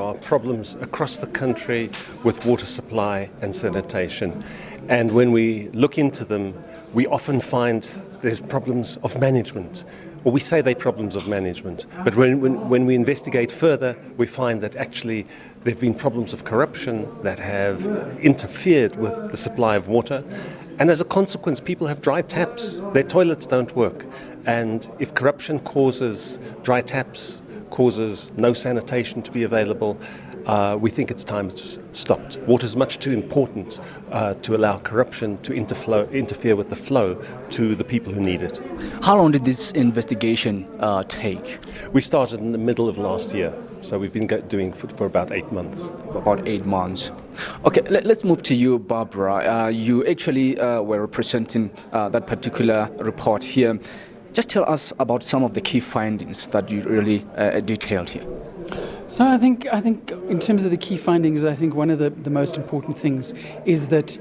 are problems across the country with water supply and sanitation. And when we look into them, we often find there's problems of management. Or we say they're problems of management. But when we investigate further, we find that actually there have been problems of corruption that have interfered with the supply of water. And as a consequence, people have dry taps. Their toilets don't work. And if corruption causes dry taps, causes no sanitation to be available, we think it's time it's stopped. Water is much too important to allow corruption to interfere with the flow to the people who need it. How long did this investigation take? We started in the middle of last year, so we've been doing it for about 8 months. About 8 months. Okay, let's move to you, Barbara. You actually were representing that particular report here. Just tell us about some of the key findings that you really detailed here. So I think in terms of the key findings, I think one of the most important things is that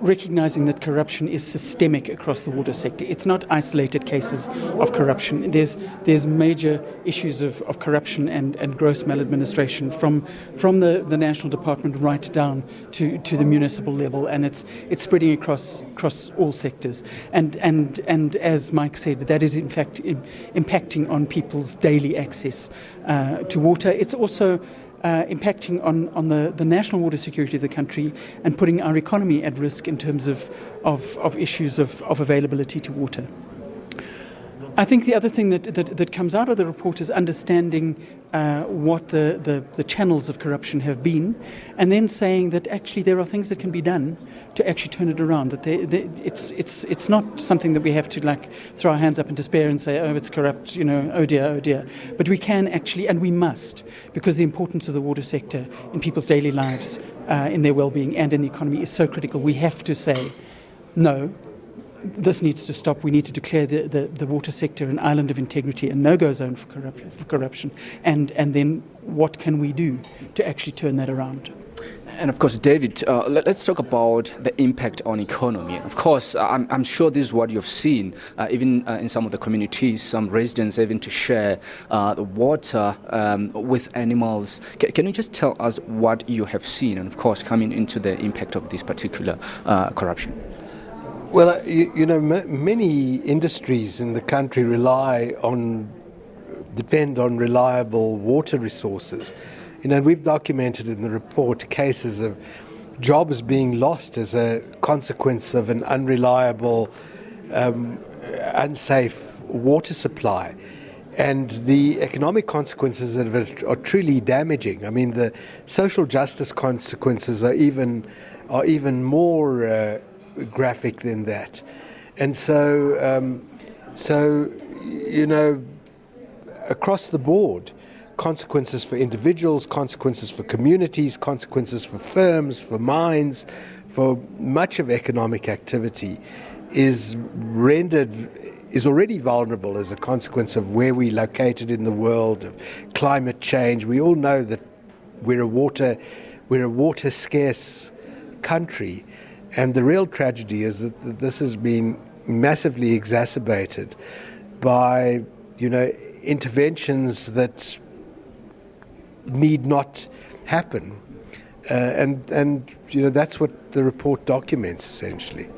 recognizing that corruption is systemic across the water sector. It's not isolated cases of corruption. There's major issues of corruption and gross maladministration from the national department right down to the municipal level, and it's spreading across all sectors. And as Mike said, that is in fact impacting on people's daily access to water. It's also impacting on the national water security of the country and putting our economy at risk in terms of issues of availability to water. I think the other thing that comes out of the report is understanding what the channels of corruption have been, and then saying that actually there are things that can be done to actually turn it around. That it's not something that we have to like throw our hands up in despair and say, oh, it's corrupt, oh dear. But we can actually, and we must, because the importance of the water sector in people's daily lives, in their well-being and in the economy is so critical. We have to say, no, this needs to stop. We need to declare the water sector an island of integrity, a no-go zone for corruption. And then what can we do to actually turn that around? And of course, David, let's talk about the impact on economy. Of course, I'm sure this is what you've seen, even in some of the communities, some residents having to share the water with animals. Can you just tell us what you have seen, and of course, coming into the impact of this particular corruption? Well, many industries in the country depend on reliable water resources. We've documented in the report cases of jobs being lost as a consequence of an unreliable, unsafe water supply. And the economic consequences of it are truly damaging. I mean, the social justice consequences are even more graphic than that. And so across the board, consequences for individuals, consequences for communities, consequences for firms, for mines, for much of economic activity is already vulnerable as a consequence of where we're located in the world, of climate change. We all know that we're a water scarce country. And the real tragedy is that this has been massively exacerbated by, interventions that need not happen. And that's what the report documents, essentially.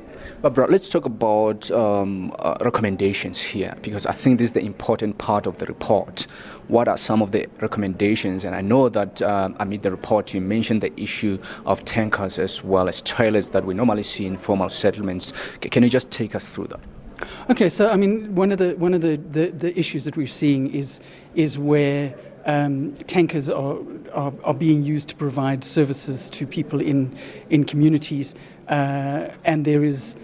Barbara, let's talk about recommendations here, because I think this is the important part of the report. What are some of the recommendations? And I know that amid the report you mentioned the issue of tankers as well as toilets that we normally see in formal settlements. Can you just take us through that? Okay, so I mean, one of the issues that we're seeing is where tankers are being used to provide services to people in communities, and there is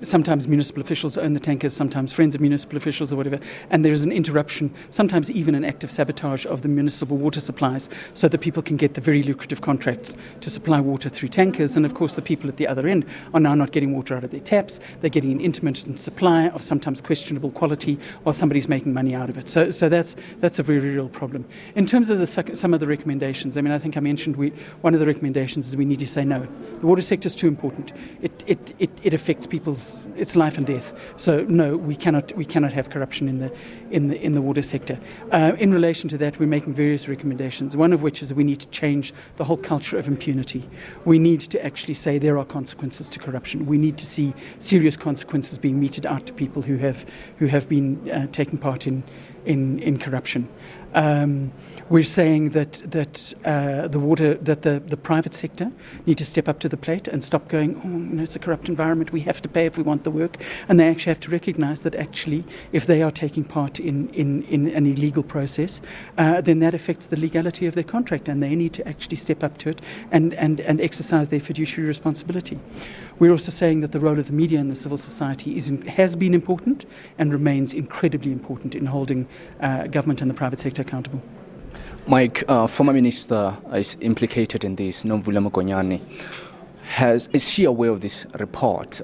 sometimes municipal officials own the tankers, sometimes friends of municipal officials or whatever, and there is an interruption, sometimes even an active sabotage of the municipal water supplies so that people can get the very lucrative contracts to supply water through tankers. And of course the people at the other end are now not getting water out of their taps, they're getting an intermittent supply of sometimes questionable quality while somebody's making money out of it. So that's a very real problem. In terms of some of the recommendations, I mean, I think I mentioned one of the recommendations is we need to say no. The water sector is too important. It it affects it's life and death. So no, we cannot have corruption in the water sector. In relation to that, we're making various recommendations. One of which is that we need to change the whole culture of impunity. We need to actually say there are consequences to corruption. We need to see serious consequences being meted out to people who have been taking part in corruption. We're saying that the private sector need to step up to the plate and stop going, it's a corrupt environment, we have to pay if we want the work. And they actually have to recognize that actually if they are taking part in an illegal process, then that affects the legality of their contract, and they need to actually step up to it and exercise their fiduciary responsibility. We're also saying that the role of the media and the civil society has been important and remains incredibly important in holding government and the private sector accountable. Mike, former minister is implicated in this, Nomvula Mokonyane. Is she aware of this report?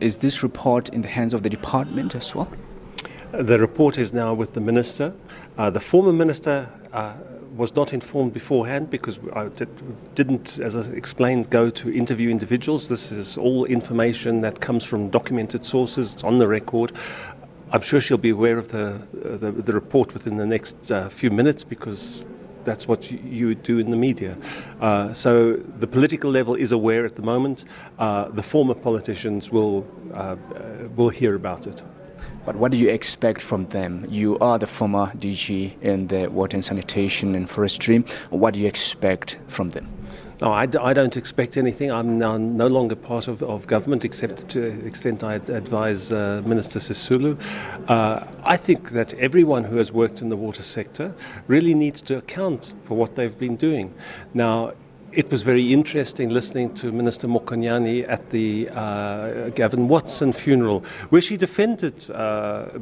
Is this report in the hands of the department as well? The report is now with the minister. The former minister was not informed beforehand because I didn't, as I explained, go to interview individuals. This is all information that comes from documented sources. It's on the record. I'm sure she'll be aware of the report within the next few minutes because that's what you do in the media. So the political level is aware at the moment. The former politicians will hear about it. But what do you expect from them? You are the former DG in the water and sanitation and forestry. What do you expect from them? No, I don't expect anything. I'm now no longer part of government, except to the extent I advise Minister Sisulu. I think that everyone who has worked in the water sector really needs to account for what they've been doing. Now, it was very interesting listening to Minister Mokonyane at the Gavin Watson funeral, where she defended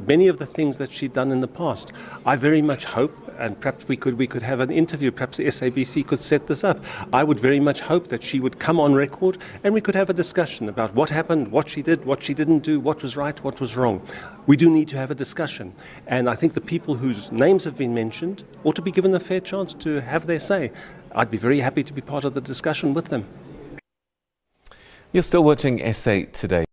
many of the things that she'd done in the past. I very much hope, and perhaps we could have an interview, perhaps the SABC could set this up. I would very much hope that she would come on record and we could have a discussion about what happened, what she did, what she didn't do, what was right, what was wrong. We do need to have a discussion. And I think the people whose names have been mentioned ought to be given a fair chance to have their say. I'd be very happy to be part of the discussion with them. You're still watching S8 Today.